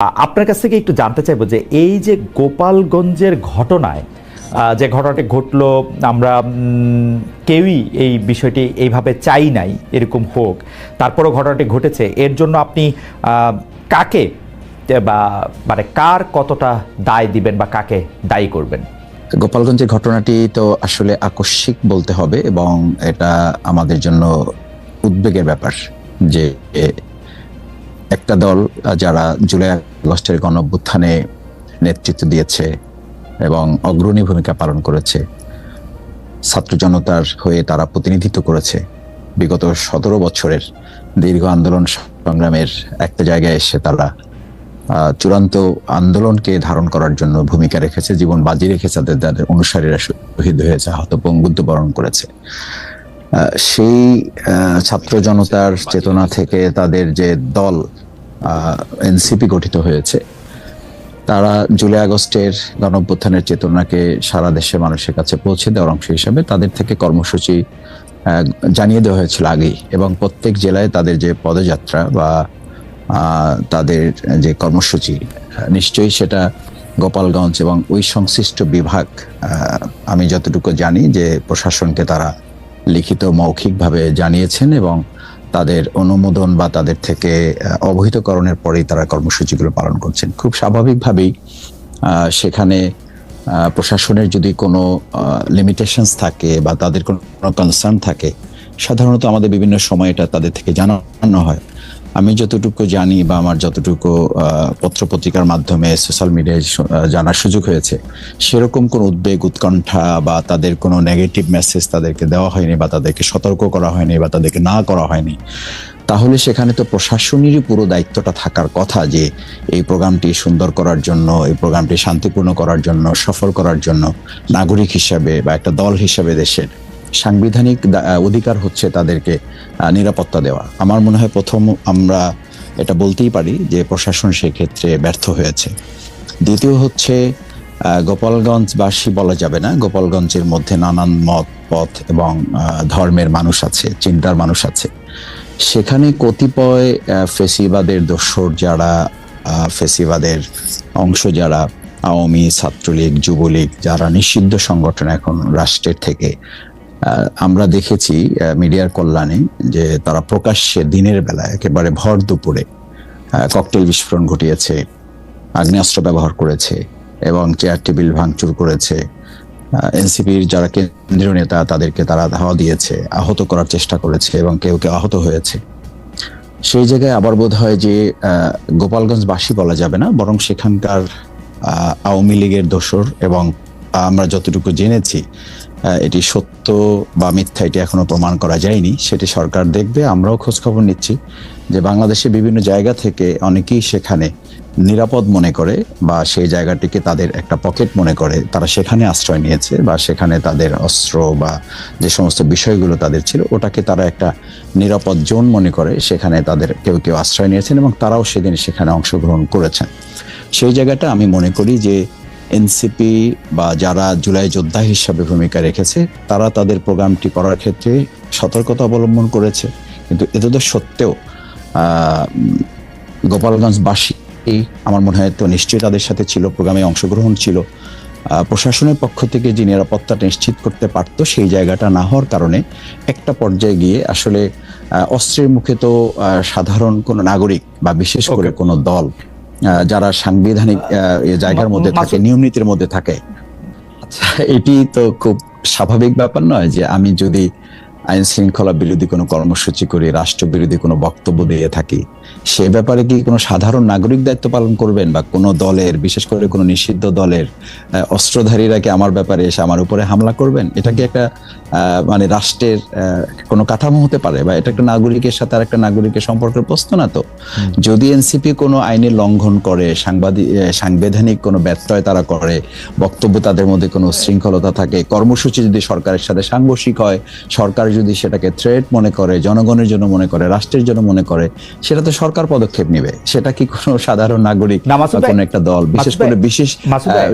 আপনার কাছ থেকে একটু জানতে চাইবো যে এই যে গোপালগঞ্জের ঘটনায় যে ঘটনাটি ঘটলো, আমরা কেউই এই বিষয়টি এইভাবে চাই নাই এরকম হোক, তারপরও ঘটনাটি ঘটেছে, এর জন্য আপনি কাকে বা মানে কার কতটা দায় দিবেন বা কাকে দায়ী করবেন? গোপালগঞ্জের ঘটনাটি তো আসলে আকস্মিক বলতে হবে এবং এটা আমাদের জন্য উদ্বেগের ব্যাপার যে একটা দল যারা জুলাই আগস্টের গণঅভ্যুত্থানে নেতৃত্ব দিয়েছে এবং অগ্রণী ভূমিকা পালন করেছে, ছাত্র জনতার হয়ে তারা প্রতিনিধিত্ব করেছে, বিগত ১৭ বছরের দীর্ঘ আন্দোলন সংগ্রামের একটা জায়গায় এসে তারা চূড়ান্ত আন্দোলনকে ধারণ করার জন্য ভূমিকা রেখেছে, জীবন বাজি রেখেছে, তাদের অনুসারীরা শহীদ হয়েছে, আহত পঙ্গুত্ব বরণ করেছে। সেই ছাত্র জনতার চেতনা থেকে তাদের যে দল এনসিপি গঠিত হয়েছে, তারা জুলাই আগস্টের গণঅভ্যুত্থানের চেতনাকে সারা দেশের মানুষের কাছে পৌঁছে দেওয়ার অংশ হিসাবে তাদের থেকে কর্মসূচি জানিয়ে দেওয়া হয়েছিল আগেই, এবং প্রত্যেক জেলায় তাদের যে পদযাত্রা বা তাদের যে কর্মসূচি, নিশ্চয়ই সেটা গোপালগঞ্জ এবং ওই সংশ্লিষ্ট বিভাগ, আমি যতটুকু জানি যে প্রশাসনকে তারা লিখিত মৌখিকভাবে জানিয়েছেন এবং তাদের অনুমোদন বা তাদের থেকে অবহিতকরণের পরেই তারা কর্মসূচিগুলো পালন করছেন। খুব স্বাভাবিকভাবেই সেখানে প্রশাসনের যদি কোনো লিমিটেশনস থাকে বা তাদের কোনো কনসার্ন থাকে, সাধারণত আমাদের বিভিন্ন সময় এটা তাদের থেকে জানানো হয়। আমি যতটুকু জানি বা আমার যতটুকু পত্রপত্রিকার মাধ্যমে সোশ্যাল মিডিয়ায় জানার সুযোগ হয়েছে, সেরকম কোনো উদ্বেগ উৎকণ্ঠা বা তাদের কোনো নেগেটিভ মেসেজ তাদেরকে দেওয়া হয়নি বা তাদেরকে সতর্ক করা হয়নি বা তাদেরকে না করা হয়নি। তাহলে সেখানে তো প্রশাসনেরই পুরো দায়িত্বটা থাকার কথা যে এই প্রোগ্রামটি সুন্দর করার জন্য, এই প্রোগ্রামটি শান্তিপূর্ণ করার জন্য, সফল করার জন্য নাগরিক হিসাবে বা একটা দল হিসাবে দেশের সাংবিধানিক অধিকার হচ্ছে তাদেরকে নিরাপত্তা দেওয়া। আমার মনে হয় প্রথম আমরা এটা বলতেই পারি যে প্রশাসন সেই ক্ষেত্রে ব্যর্থ হয়েছে। দ্বিতীয় হচ্ছে গোপালগঞ্জবাসী বলা যাবে না, গোপালগঞ্জের মধ্যে নানান মত পথ এবং ধর্মের মানুষ আছে, চিন্তার মানুষ আছে। সেখানে কতিপয় ফেসিবাদের দোসর যারা, ফেসিবাদের অংশ যারা, আওয়ামী, ছাত্রলীগ, যুবলীগ, যারা নিষিদ্ধ সংগঠন এখন রাষ্ট্রের থেকে, আমরা দেখেছি মিডিয়ার কল্যাণে যে তারা প্রকাশ্যে দিনের বেলায় একেবারে ভর দুপুরে ককটেল বিস্ফোরণ ঘটিয়েছে, আগ্নেয়াস্ত্র ব্যবহার করেছে এবং চেয়ার টেবিল ভাঙচুর করেছে। এনসিপির যারা কেন্দ্রীয় নেতা তাদেরকে তারা ধাওয়া দিয়েছে, আহত করার চেষ্টা করেছে এবং কেউ কেউ আহত হয়েছে। সেই জায়গায় আবার বোধ হয় যে গোপালগঞ্জবাসী বলা যাবে না, বরং সেখানকার আওয়ামী লীগের দোসর, এবং আমরা যতটুকু জেনেছি এটি সত্য বা মিথ্যা এটি এখনো প্রমাণ করা যায়নি, সেটি সরকার দেখবে। আমরাও খোঁজ খবর নিচ্ছি যে বাংলাদেশের বিভিন্ন জায়গা থেকে অনেকেই সেখানে নিরাপদ মনে করে বা সেই জায়গাটিকে তাদের একটা পকেট মনে করে তারা সেখানে আশ্রয় নিয়েছে, বা সেখানে তাদের অস্ত্র বা যে সমস্ত বিষয়গুলো তাদের ছিল ওটাকে তারা একটা নিরাপদ জোন মনে করে সেখানে তাদের কেউ কেউ আশ্রয় নিয়েছেন এবং তারাও সেদিন সেখানে অংশগ্রহণ করেছেন। সেই জায়গাটা আমি মনে করি যে এনসিপি বা যারা জুলাই যোদ্ধা হিসাবে ভূমিকা রেখেছে তারা তাদের প্রোগ্রামটি করার ক্ষেত্রে সতর্কতা অবলম্বন করেছে, কিন্তু এত সত্ত্বেও গোপালগঞ্জবাসী আমার মনে হয় তো নিশ্চয়ই তাদের সাথে ছিল, প্রোগ্রামে অংশগ্রহণ ছিল। প্রশাসনের পক্ষ থেকে যে নিরাপত্তাটা নিশ্চিত করতে পারতো সেই জায়গাটা না হওয়ার কারণে একটা পর্যায়ে গিয়ে আসলে অস্ত্রের মুখে তো সাধারণ কোনো নাগরিক বা বিশেষ করে কোনো দল যারা সাংবিধানিক জায়গার মধ্যে থাকে, নিয়ম নীতির মধ্যে থাকে, আচ্ছা এটি তো খুব স্বাভাবিক ব্যাপার নয় যে আমি যদি আইন শৃঙ্খলা বিরোধী কোনো কর্মসূচি করি, রাষ্ট্র বিরোধী কোনো বক্তব্য দিয়ে থাকি, সে ব্যাপারে কি কোনো সাধারণ নাগরিক দায়িত্ব পালন করবেন বা কোনো দলের, বিশেষ করে কোনো নিষিদ্ধ দলের অস্ত্রধারীরা কি আমার ব্যাপারে এসে আমার উপরে হামলা করবেন? এটা কি একটা মানে রাষ্ট্রের কোনো কাঠামো হতে পারে বা এটা একটা নাগরিকের সাথে আর একটা নাগরিকের সম্পর্কের প্রশ্ন না তো? যদি এনসিপি কোনো আইনের লঙ্ঘন করে, সাংবিধানিক কোনো ব্যত্যয় তারা করে, বক্তব্য তাদের মধ্যে কোনো শৃঙ্খলতা থাকে, কর্মসূচি যদি সরকারের সাথে সাংঘর্ষিক হয়, সরকার যদি সেটাকে থ্রেট মনে করে, জনগণের জন্য মনে করে, রাষ্ট্রের জন্য মনে করে, সেটা তো সরকার পদক্ষেপ নেবে। সেটা কি কোনো সাধারণ নাগরিক বা কোনো একটা দল, বিশেষ করে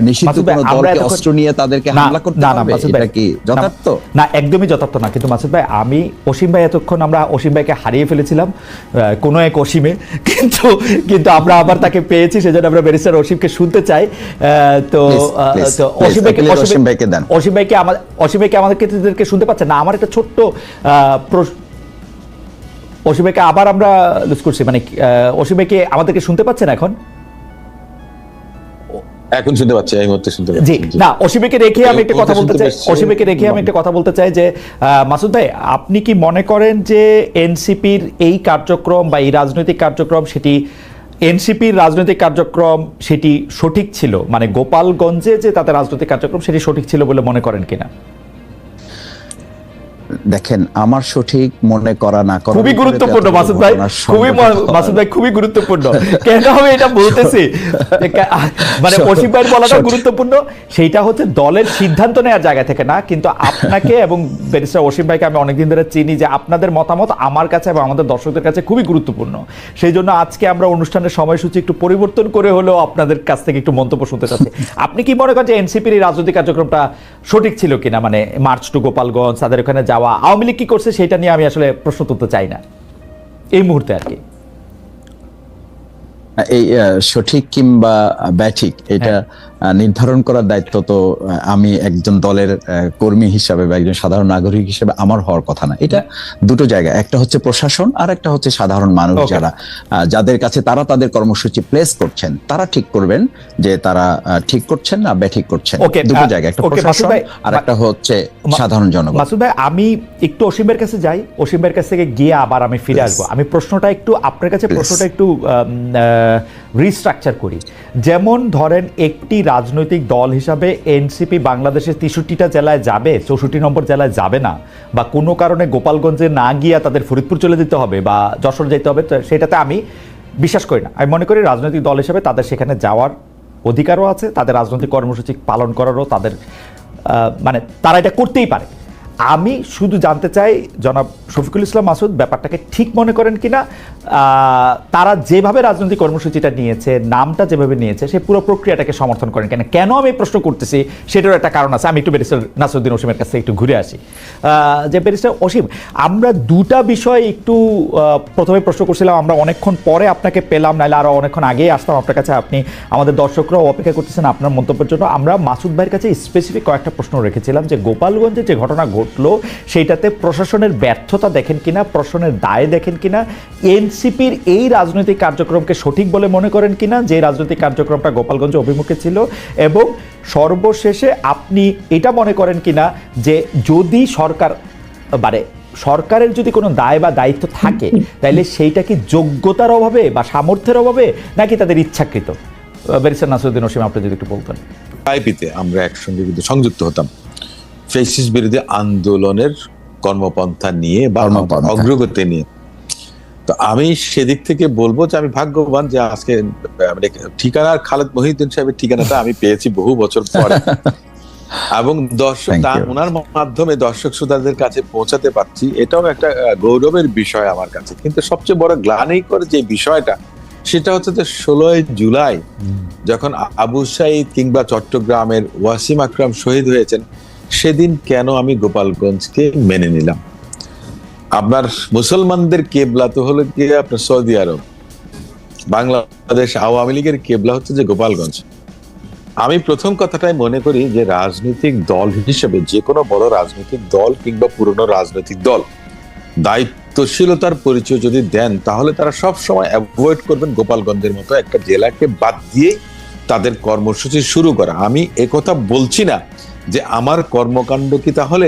নিষিদ্ধ কোনো দলকে অস্ত্র নিয়ে তাদেরকে হামলা করতে পারবে? এটা কি যথার্থ? না, একদমই যথার্থ না। কিন্তু মাসুদ ভাই, আমি অসীম ভাই, এতক্ষণ আমরা অসীম ভাইকে হারিয়ে ফেলেছিলাম কোনো এক অসীমে, কিন্তু আমরা আবার তাকে পেয়েছি, সেজন্য আমরা ব্যারিস্টার অসীমকে শুনতে চাই। তো অসীম ভাইকে আমাদেরকে শুনতে পাচ্ছেন না? আমার একটা ছোট্ট অসীম ভাইকে আবার আমরা লুজ করছি, মানে অসীম ভাইকে আমাদেরকে শুনতে পাচ্ছেন এখন? এখন শুনতে পাচ্ছি, এই মুহূর্তে শুনতে পাচ্ছি। জি, না, অসীমকে রেখে আমি একটা কথা বলতে চাই যে মাসুদ ভাই, আপনি কি মনে করেন যে এনসিপির এই কার্যক্রম বা এই রাজনৈতিক কার্যক্রম, সেটি এনসিপির রাজনৈতিক কার্যক্রম সেটি সঠিক ছিল, মানে গোপালগঞ্জে যে তাদের রাজনৈতিক কার্যক্রম সেটি সঠিক ছিল বলে মনে করেন কিনা? দেখেন, আমার সঠিক মনে করা না করা খুবই গুরুত্বপূর্ণ মাসুদ ভাই, খুবই গুরুত্বপূর্ণ। কেন আমি এটা বলতেছি, মানে অসীম ভাইয়ের বলাটা গুরুত্বপূর্ণ, সেইটা হচ্ছে দলের সিদ্ধান্ত নেওয়ার জায়গা থেকে না। কিন্তু আপনাকে এবং ব্যারিস্টার অসীম ভাইকে আমি অনেকদিন ধরে চিনি, যে আপনাদের মতামত আমার কাছে এবং আমাদের দর্শকদের কাছে খুবই গুরুত্বপূর্ণ। সেই জন্য আজকে আমরা অনুষ্ঠানের সময়সূচি একটু পরিবর্তন করে হলেও আপনাদের কাছ থেকে একটু মন্তব্য শুনতে চাচ্ছি। আপনি কি মনে করেন যে এনসিপির এই রাজনৈতিক কার্যক্রমটা সঠিক ছিল কিনা, মানে মার্চ টু গোপালগঞ্জ, তাদের ওখানে যাওয়া, আওয়ামী লীগ কি করছে সেটা নিয়ে আমি আসলে প্রশ্ন তুলতে চাই না এই মুহূর্তে আর কি। এই সঠিক কিংবা ব্যাঠিক এটা নির্ধারণ করার দায়িত্ব তো আমি একজন দলের কর্মী হিসাবে বা একজন সাধারণ নাগরিক হিসেবে আমার হওয়ার কথা না। এটা দুটো জায়গা, একটা হচ্ছে প্রশাসন আর একটা হচ্ছে সাধারণ মানুষ, যাদের কাছে তারা তাদের কর্মসূচি প্লেস করছেন, তারা ঠিক করবেন যে তারা ঠিক করছেন না ব্যাঠিক করছেন। দুটো জায়গা, একটা প্রশাসন আর একটা হচ্ছে সাধারণ জনগণ। মাসুদ ভাই, আমি একটু অসীম ভাইয়ের কাছে যাই, অসীম ভাইয়ের কাছ থেকে গিয়ে আবার আমি ফিরে আসবো। আমি প্রশ্নটা একটু আপনার কাছে একটু রিস্ট্রাকচার করি। যেমন ধরেন, একটি রাজনৈতিক দল হিসাবে এনসিপি বাংলাদেশের 63টা জেলায় যাবে, 64 নম্বর জেলায় যাবে না, বা কোনো কারণে গোপালগঞ্জে না গিয়া তাদের ফরিদপুর চলে যেতে হবে বা যশোর যেতে হবে, সেটাতে আমি বিশ্বাস করি না। আমি মনে করি রাজনৈতিক দল হিসাবে তাদের সেখানে যাওয়ার অধিকারও আছে, তাদের রাজনৈতিক কর্মসূচি পালন করারও তাদের মানে তারা এটা করতেই পারে। আমি শুধু জানতে চাই জনাব শফিকুল ইসলাম মাসুদ ব্যাপারটাকে ঠিক মনে করেন কিনা, তারা যেভাবে রাজনৈতিক কর্মসূচিটা নিয়েছে, নামটা যেভাবে নিয়েছে, সেই পুরো প্রক্রিয়াটাকে সমর্থন করেন কিনা। কেন আমি প্রশ্ন করতেছি সেটারও একটা কারণ আছে। আমি একটু ব্যারিস্টার নাসিরউদ্দিন অসীমের কাছে একটু ঘুরে আসি। যে ব্যারিস্টার অসীম, আমরা দুটা বিষয় একটু প্রথমে প্রশ্ন করছিলাম, আমরা অনেকক্ষণ পরে আপনাকে পেলাম, নাহলে আরও অনেকক্ষণ আগেই আসতাম আপনার কাছে। আপনি আমাদের দর্শকরাও অপেক্ষা করতেছেন আপনার মন্তব্যের জন্য। আমরা মাসুদ ভাইয়ের কাছে স্পেসিফিক কয়েকটা প্রশ্ন রেখেছিলাম যে গোপালগঞ্জে যে ঘটনা ঘটলো সেইটাতে প্রশাসনের ব্যর্থতা দেখেন কিনা, প্রশাসনের দায় দেখেন কিনা, এনসিপির এই রাজনৈতিক কার্যক্রমকে সঠিক বলে মনে করেন কিনা যে রাজনৈতিক কার্যক্রমটা গোপালগঞ্জ অভিমুখে ছিল, এবং সর্বশেষে আপনি এটা মনে করেন কিনা যে যদি সরকারের যদি কোনো দায় বা দায়িত্ব থাকে, তাহলে সেইটা কি যোগ্যতার অভাবে বা সামর্থ্যের অভাবে, নাকি তাদের ইচ্ছাকৃত? ব্যারিস্টার নাসিরউদ্দিন অসীম, আপনি যদি একটু বলতেন। আইপিতে আমরা একসঙ্গে কিন্তু সংযুক্ত হতাম ফ্যাসিস্ট বিরোধী আন্দোলনের কর্মপন্থা নিয়ে বা অগ্রগতি নিয়ে। তো আমি সেদিক থেকে বলবো যে আমি ভাগ্যবান যে আজকে ঠিকানার খালেদ মহিউদ্দিন সাহেবের ঠিকানাটা আমি পেয়েছি বহু বছর পরে, এবং ওনার মাধ্যমে দর্শক শ্রোতাদের কাছে পৌঁছাতে পারছি। এটাও একটা গৌরবের বিষয় আমার কাছে। কিন্তু সবচেয়ে বড় গ্লানি করে যে বিষয়টা, সেটা হচ্ছে যে 16 জুলাই যখন আবু সাঈদ কিংবা চট্টগ্রামের ওয়াসিম আকরাম শহীদ হয়েছেন, সেদিন কেন আমি গোপালগঞ্জকে মেনে নিলাম? আপনার মুসলমানদের কেবলা তো হলো গিয়ে আপনার সৌদি আরব, বাংলাদেশ আওয়ামী লীগের কেবলা হচ্ছে যে গোপালগঞ্জ। আমি প্রথম কথাটাই মনে করি যে রাজনৈতিক দল হিসেবে যে কোনো বড় রাজনৈতিক দল কিংবা পুরনো রাজনৈতিক দল দায়িত্বশীলতার পরিচয় যদি দেন, তাহলে তারা সব সময় অ্যাভয়েড করবেন গোপালগঞ্জের মতো একটা জেলাকে বাদ দিয়ে তাদের কর্মসূচি শুরু করা। আমি একথা বলছি না যে আমার কর্মকাণ্ড কি তাহলে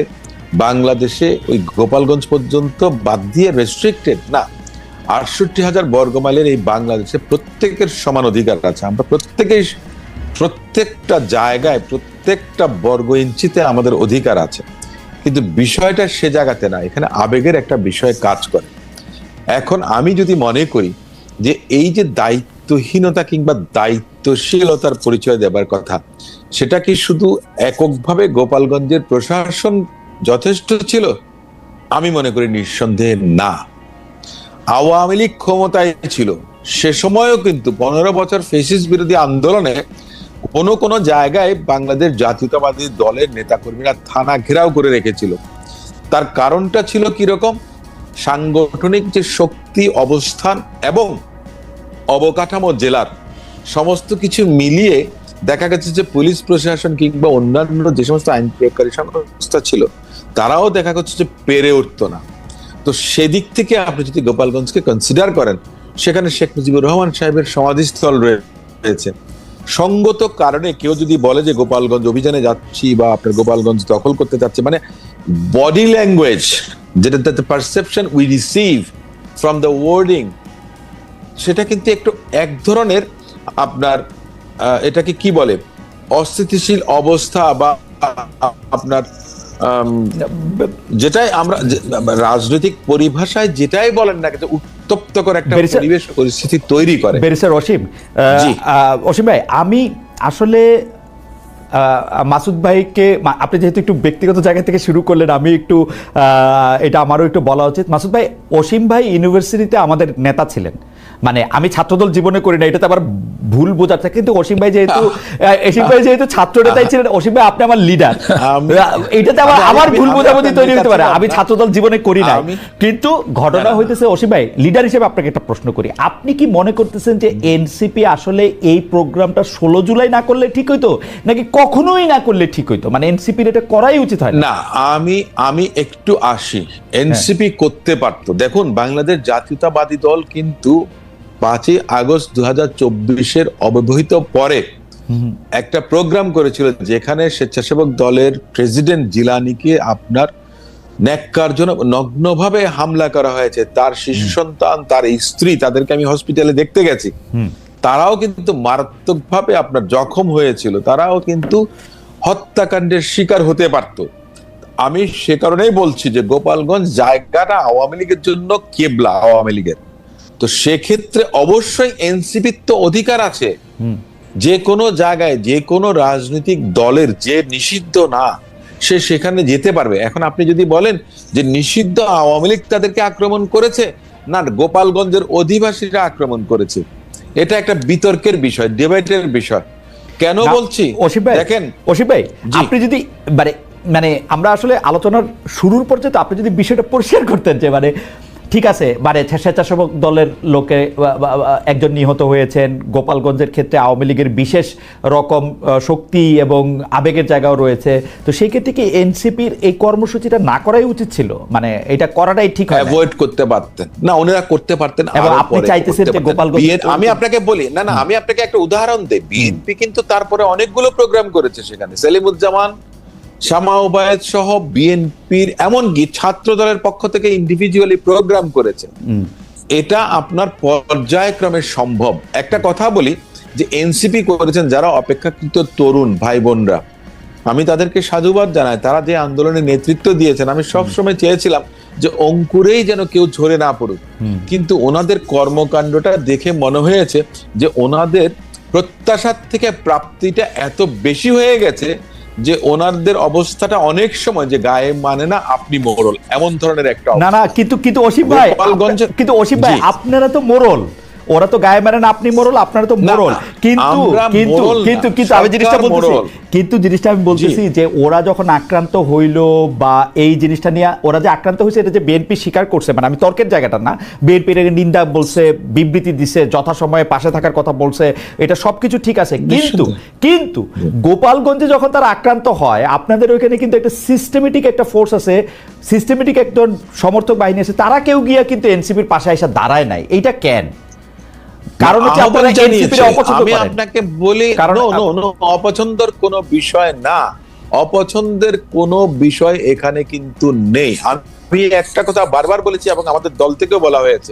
বাংলাদেশে ওই গোপালগঞ্জ পর্যন্ত বাদ দিয়ে রেস্ট্রিক্টেড না। 68,000 বর্গমাইলের এই বাংলাদেশে প্রত্যেকের সমান অধিকার আছে। আমরা প্রত্যেকেই প্রত্যেকটা জায়গায় প্রত্যেকটা বর্গ ইঞ্চিতে আমাদের অধিকার আছে। কিন্তু বিষয়টা সে জায়গাতে না, এখানে আবেগের একটা বিষয় কাজ করে। এখন আমি যদি মনে করি যে এই যে দায়িত্বহীনতা কিংবা দায়িত্বশীলতার পরিচয় দেবার কথা, সেটা কি শুধু এককভাবে গোপালগঞ্জের প্রশাসন যথেষ্ট ছিল? আমি মনে করি নিঃসন্দেহে না। আওয়ামী লীগ ক্ষমতায় ছিল, সে সময়ও কিন্তু 15 বছর ফ্যাসিস্ট বিরোধী আন্দোলনে কোন কোন জায়গায় বাংলাদেশ জাতীয়তাবাদী দলের নেতাকর্মীরা থানা ঘেরাও করে রেখেছিল। তার কারণটা ছিল কিরকম? সাংগঠনিক যে শক্তি, অবস্থান এবং অবকাঠামো জেলার সমস্ত কিছু মিলিয়ে দেখা গেছে যে পুলিশ প্রশাসন কিংবা অন্যান্য যে সমস্ত আইন প্রয়োগকারী সংস্থা ছিল তারাও দেখা যাচ্ছে যে পেরে উঠতো না। তো সেদিক থেকে আপনি যদি গোপালগঞ্জকে কনসিডার করেন, সেখানে শেখ মুজিবুর রহমান সাহেবের সমাধিস্থল রয়েছে। সঙ্গত কারণে কেউ যদি বলে যে গোপালগঞ্জ অভিযানে যাচ্ছি বা আপনার গোপালগঞ্জ দখল করতে যাচ্ছে, মানে বডি ল্যাঙ্গুয়েজ, যেটা the perception we receive from the wording, সেটা কিন্তু একটু এক ধরনের আপনার এটাকে কি বলে, অস্থিতিশীল অবস্থা বা আপনার যেটাই আমরা রাজনৈতিক পরিভাষায় যেটাই বলেন না, কিন্তু উত্তপ্তকর একটা পরিবেশ পরিস্থিতি তৈরি করে। ব্যারিস্টার অসীম ভাই, আমি আসলে মাসুদ ভাইকে, আপনি যেহেতু একটু ব্যক্তিগত জায়গা থেকে শুরু করলেন, আমি একটু এটা আমারও একটু বলা উচিত। মাসুদ ভাই, অসীম ভাই ইউনিভার্সিটিতে আমাদের নেতা ছিলেন, মানে আমি ছাত্রদল জীবনে করি না, এটাতে আবার ভুল বোঝাচ্ছে, কিন্তু অসীম ভাই যেহেতু ছাত্র নেতাই ছিলেন, অসীম ভাই আপনি আমার লিডার, এটাতে আমার ভুল বোঝাবুঝি তৈরি হতে পারে। আমি ছাত্রদল জীবনে করি না, কিন্তু ঘটনা হইতেছে অসীম ভাই, লিডার হিসেবে আপনাকে একটা প্রশ্ন করি, আপনি কি মনে করতেছেন যে এনসিপি আসলে এই প্রোগ্রামটা 16 জুলাই না করলে ঠিক হইতো, নাকি কখনোই না করলে ঠিক হইতো? মানে এনসিপির এটা করাই উচিত হয় না? আমি একটু আসি, এনসিপি করতে পারতো। দেখুন, বাংলাদেশ জাতীয়তাবাদী দল কিন্তু 5ই আগস্ট 2024 অব্যবহিত পরে একটা প্রোগ্রাম করেছিল, যেখানে স্বেচ্ছাসেবক দলের প্রেসিডেন্ট জিলানিকে আপনার ন্যাক্কারজনক নগ্নভাবে হামলা করা হয়েছে। তার শিশু সন্তান, তার স্ত্রী, তাদেরকে আমি হসপিটালে দেখতে গেছি, তারাও কিন্তু মারাত্মকভাবে আপনার জখম হয়েছিল, তারাও কিন্তু হত্যাকাণ্ডের শিকার হতে পারত। আমি সে কারণেই বলছি যে গোপালগঞ্জ জায়গাটা আওয়ামী লীগের জন্য কেবলা, আওয়ামী লীগের। তো সেক্ষেত্রে অবশ্যই এনসিপির তো অধিকার আছে যে কোনো জায়গায়, যে কোনো রাজনৈতিক দলের যে নিষিদ্ধ না, সে সেখানে যেতে পারবে। এখন আপনি যদি বলেন যে নিষিদ্ধ আওয়ামী লীগ তাদেরকে আক্রমণ করেছে, না গোপালগঞ্জের অধিবাসীরা আক্রমণ করেছে, এটা একটা বিতর্কের বিষয়, ডিবেটের বিষয়। কেন বলছি দেখেন অসীম ভাই, আপনি যদি মানে আমরা আসলে আলোচনার শুরুর পর্যায়ে আপনি যদি বিষয়টা পরিষ্কার করতেন যে মানে ঠিক আছে, মানে স্বেচ্ছাসেবক দলের লোকে একজন নিহত হয়েছেন, গোপালগঞ্জের ক্ষেত্রে আওয়ামী লীগের বিশেষ রকম শক্তি এবং আবেগের জায়গাও রয়েছে, তো সেই ক্ষেত্রে কি এনসিপির এই কর্মসূচিটা না করাই উচিত ছিল? মানে এটা করাটাই ঠিক হয়, অ্যাভয়েড করতে পারতেন না, ওনারা করতে পারতেন। এবং আপনি চাইতেছেন যে গোপালগঞ্জ, আমি আপনাকে বলি, না আমি আপনাকে একটা উদাহরণ দেই, বিএনপি কিন্তু তারপরে অনেকগুলো প্রোগ্রাম করেছে, সেখানে সেলিমুজ্জামান, শামা ওবায়েদ সহ বিএনপির এমনকি ছাত্র দলের পক্ষ থেকে ইন্ডিভিজুয়ালি প্রোগ্রাম করেছে। এটা আপনার পর্যায়ক্রমে সম্ভব। একটা কথা বলি যে এনসিপি করেছেন যারা অপেক্ষাকৃত তরুণ ভাই বোনরা, আমি তাদেরকে সাধুবাদ জানাই, তারা যে আন্দোলনে নেতৃত্ব দিয়েছেন। আমি সবসময় চেয়েছিলাম যে অঙ্কুরেই যেন কেউ ঝরে না পড়ুক, কিন্তু ওনাদের কর্মকাণ্ডটা দেখে মনে হয়েছে যে ওনাদের প্রত্যাশার থেকে প্রাপ্তিটা এত বেশি হয়ে গেছে যে ওনাদের অবস্থাটা অনেক সময় যে গায়ে মানে না আপনি মোড়ল, এমন ধরনের একটা না কিন্তু অসীম ভাই আপনারা তো মোড়ল, ওরা তো গায়ে মানে না আপনি মোড়ল, আপনারা তো মোড়ল, কিন্তু আমি জিনিসটা আমি বলতেছি যে ওরা যখন আক্রান্ত হইল বা এই জিনিসটা নিয়ে ওরা যে আক্রান্ত হয়েছে, এটা যে বিএনপি স্বীকার করছে, মানে আমি তর্কের জায়গাটা না, বিএনপি এর নিন্দা বলছে, বিবৃতি দিছে, যথাসময়ে পাশে থাকার কথা বলছে, এটা সবকিছু ঠিক আছে, কিন্তু গোপালগঞ্জে যখন তারা আক্রান্ত হয়, আপনাদের ওইখানে কিন্তু একটা সিস্টেমেটিক একটা ফোর্স আছে, সিস্টেমেটিক একটা সমর্থক বাহিনী আছে, তারা কেউ গিয়া কিন্তু এনসিপির পাশে এসে দাঁড়ায় নাই। এইটা কেন? কারণ হচ্ছে আপনারা এনসিপির অপছন্দ করেন। আমি আপনাকে বলি, অপছন্দের কোনো বিষয় না, অপছন্দের কোনো বিষয় এখানে কিন্তু নেই। আমি একটা কথা বারবার বলেছি এবং আমাদের দল থেকেও বলা হয়েছে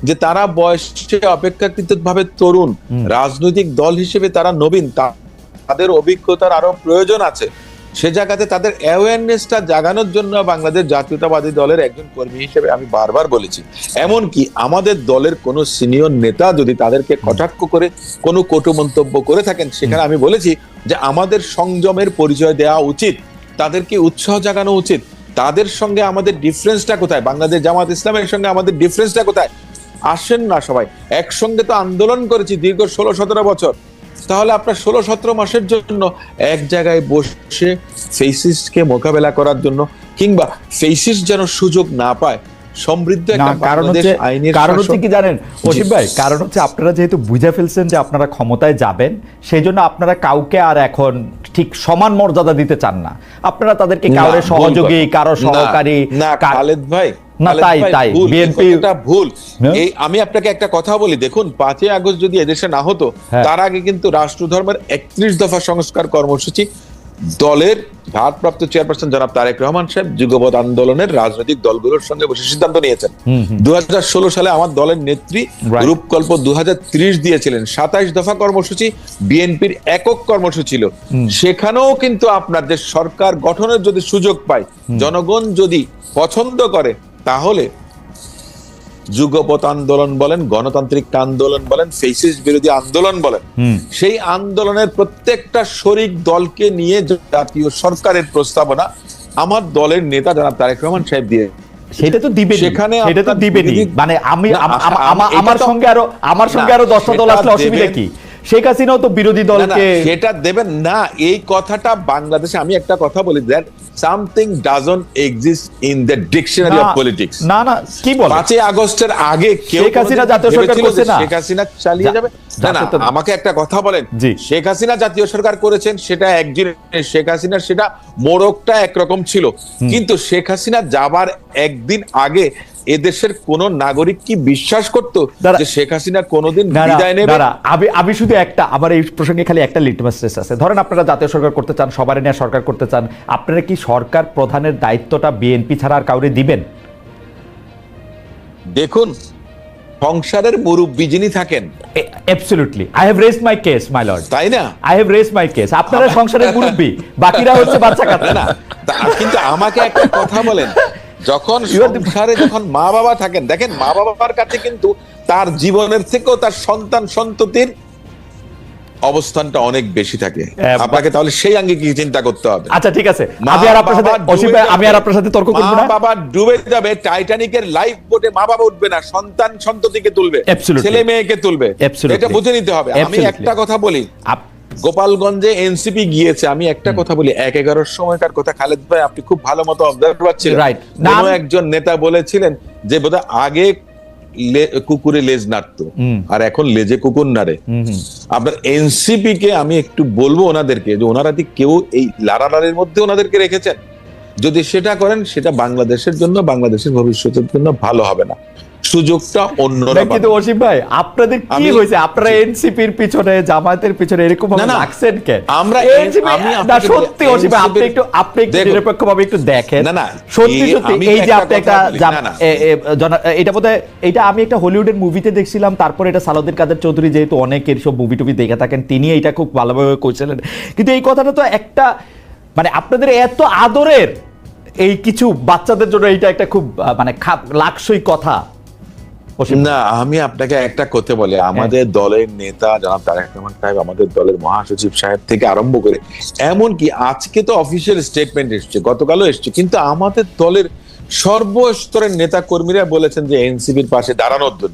যে তারা বয়সে অপেক্ষাকৃতভাবে তরুণ, রাজনৈতিক দল হিসেবে তারা নবীন, তাদের অভিজ্ঞতার আরো প্রয়োজন আছে। সে জায়গাতে তাদের অ্যাওয়ারনেসটা জাগানোর জন্য বাংলাদেশ জাতীয়তাবাদী দলের একজন কর্মী হিসেবে আমি বারবার বলেছি। এমনকি আমাদের দলের কোন সিনিয়র নেতা যদি তাদেরকে কটাক্ষ করে কোনো কটু মন্তব্য করে থাকেন, সেখানে আমি বলেছি যে আমাদের সংযমের পরিচয় দেওয়া উচিত, তাদেরকে উৎসাহ জাগানো উচিত। তাদের সঙ্গে আমাদের ডিফারেন্সটা কোথায়? বাংলাদেশ জামাত ইসলামের সঙ্গে আমাদের ডিফারেন্সটা কোথায়? আসেন না সবাই একসঙ্গে, তো আন্দোলন করেছি দীর্ঘ 16-17 বছর। তাহলে আপনার 16-17 মাসের জন্য এক জায়গায় বসে ফেসিস্টকে মোকাবেলা করার জন্য, কিংবা ফেসিস্ট যেন সুযোগ না পায়, সমৃদ্ধ একটা বাংলাদেশ আইনের কারণ হচ্ছে কি জানেন অসীম ভাই, কারণ হচ্ছে আপনারা যেহেতু বুঝে ফেলছেন যে আপনারা ক্ষমতায় যাবেন, সেই জন্য আপনারা কাউকে আর এখন ঠিক সমান মর্যাদা দিতে চান না। আপনারা তাদেরকে কারো সহযোগী, কারো সহকারী, না খালেদ ভাই, না তাই বিএনপি ভুল। এই আমি আপনাকে একটা কথা বলি, দেখুন 5ই আগস্ট যদি এদেশে না হতো, তার আগে কিন্তু রাষ্ট্রধর্মের 31 দফা সংস্কার কর্মসূচি দলের ভারপ্রাপ্ত চেয়ারপারসন জনাব তারেক রহমান সাহেব যুগপৎ আন্দোলনের রাজনৈতিক দলগুলোর সঙ্গে বসে সিদ্ধান্ত নিয়েছেন। 2016 সালে আমার দলের নেত্রী রূপকল্প 2030 দিয়েছিলেন। 27 দফা কর্মসূচি বিএনপির একক কর্মসূচি ছিল। সেখানেও কিন্তু আপনার যে সরকার গঠনের যদি সুযোগ পায়, জনগণ যদি পছন্দ করে, তাহলে যুগপৎ আন্দোলন বলেন, গণতান্ত্রিক আন্দোলন বলেন, ফেসিস্ট বিরোধী আন্দোলন বলেন, সেই আন্দোলনের প্রত্যেকটা শরিক দলকে নিয়ে জাতীয় সরকারের প্রস্তাবনা আমার দলের নেতা জনাব তারেক রহমান সাহেব দিয়ে, সেটা তো দিবেনি, সেখানে সেটা তো দিবেনি। মানে আমার সঙ্গে আরো 10টা দল আসলে অসুবিধা কি? শেখ হাসিনাও তো বিরোধী দলকে সেটা দেবেন না। এই কথাটা বাংলাদেশে, আমি একটা কথা বলি, that something doesn't exist in the dictionary of politics. না কি বলে 5ই আগস্টের আগে কেউ শেখ হাসিনা জাতীয় সরকার করছে না, শেখ হাসিনা চালিয়ে যাবে না। আমাকে একটা কথা বলেন, শেখ হাসিনা জাতীয় সরকার করেছেন, সেটা একদিন, শেখ হাসিনার সেটা মোড়কটা একরকম ছিল, কিন্তু শেখ হাসিনা যাবার একদিন আগে এদেশের কোন নাগরিক কি বিশ্বাস করতো যে শেখ হাসিনা কোনোদিন বিদায় নেবে? আমি শুধু একটা, আবার এই প্রসঙ্গে খালি একটা লিটমাস টেস্ট আছে। ধরেন আপনারা জাতীয় সরকার করতে চান, সবার নিয়ে সরকার করতে চান, আপনারা কি সরকার প্রধানের দায়িত্বটা বিএনপি ছাড়া আর কাউরে দিবেন? দেখুন, সংসারের মুরব্বী যিনি থাকেন, absolutely I have raised my case my lord, তাই না? I have raised my case. আপনারা সংসারের মুরব্বী, বাকিরা হচ্ছে বাচ্চা কাচ্চা। না, কিন্তু আমাকে একটা কথা বলেন, যখন সংসারে যখন মা বাবা থাকেন, দেখেন মা বাবার কাছে কিন্তু তার জীবনের থেকেও তার সন্তান সন্ততির অবস্থানটা অনেক বেশি থাকে। আপনাকে তাহলে সেই আঙ্গিকে চিন্তা করতে হবে। আচ্ছা ঠিক আছে, আমি আর আপনার সাথে তর্ক করব না। মা বাবা ডুবে যাবে টাইটানিকের লাইফ বোটে, মা বাবা উঠবে না, সন্তান সন্ততিকে তুলবে, ছেলে মেয়েকে তুলবে, এটা বুঝে নিতে হবে। আমি একটা কথা বলি, গোপালগঞ্জে এনসিপি গিয়েছে, আমি একটা কথা বলি, 1-11 সময়কার কথা খালেদ ভাই আপনি খুব ভালো মতো অবজার্ভ করছিলেন। কোন একজন নেতা বলেছিলেন যে বোধহয় আগে কুকুরে লেজ নাড়তো আর এখন লেজে কুকুর নাড়ে। আপনার এনসিপি কে আমি একটু বলবো ওনাদেরকে, যে ওনারা কেউ এই লাড়ালাড়ির মধ্যে ওনাদেরকে রেখেছেন। যদি সেটা করেন, সেটা বাংলাদেশের জন্য, বাংলাদেশের ভবিষ্যতের জন্য ভালো হবে না। সুযোগটা অন্যরা। কিন্তু অসীম ভাই, আপনাদের কি হয়েছে? আপনারা এনসিপির পিছনে, জামায়াতের পিছনে এরকম ভাবে লাগছেন কেন? আমরা না সত্যি অসীম ভাই, আপনি একটু নিরপেক্ষভাবে একটু দেখেন। না সত্যি এই যে আপনি একটা এটা বোধহয়, এটা আমি একটা হলিউডের মুভিতে দেখছিলাম, তারপর এটা সালাউদ্দিন কাদের চৌধুরী যেহেতু অনেক এসব মুভি টুভি দেখে থাকেন, তিনি এটা খুব ভালোভাবে কইছিলেন। কিন্তু এই কথাটা তো একটা, মানে আপনাদের এত আদরের এই কিছু বাচ্চাদের জন্য এইটা একটা খুব মানে লাকসই কথা। না, আমি আপনাকে একটা কথা বলি, আমাদের দলের নেতা জনাব তারেক রহমান সাহেব, আমাদের দলের মহাসচিব সাহেব থেকে আরম্ভ করে, এমনকি আজকে তো অফিসিয়াল স্টেটমেন্ট এসছে, গতকালও এসছে, কিন্তু আমাদের দলের সর্বস্তরের নেতা কর্মীরা বলেছেন যে এনসিপির পাশে দাঁড়ানোর জন্য।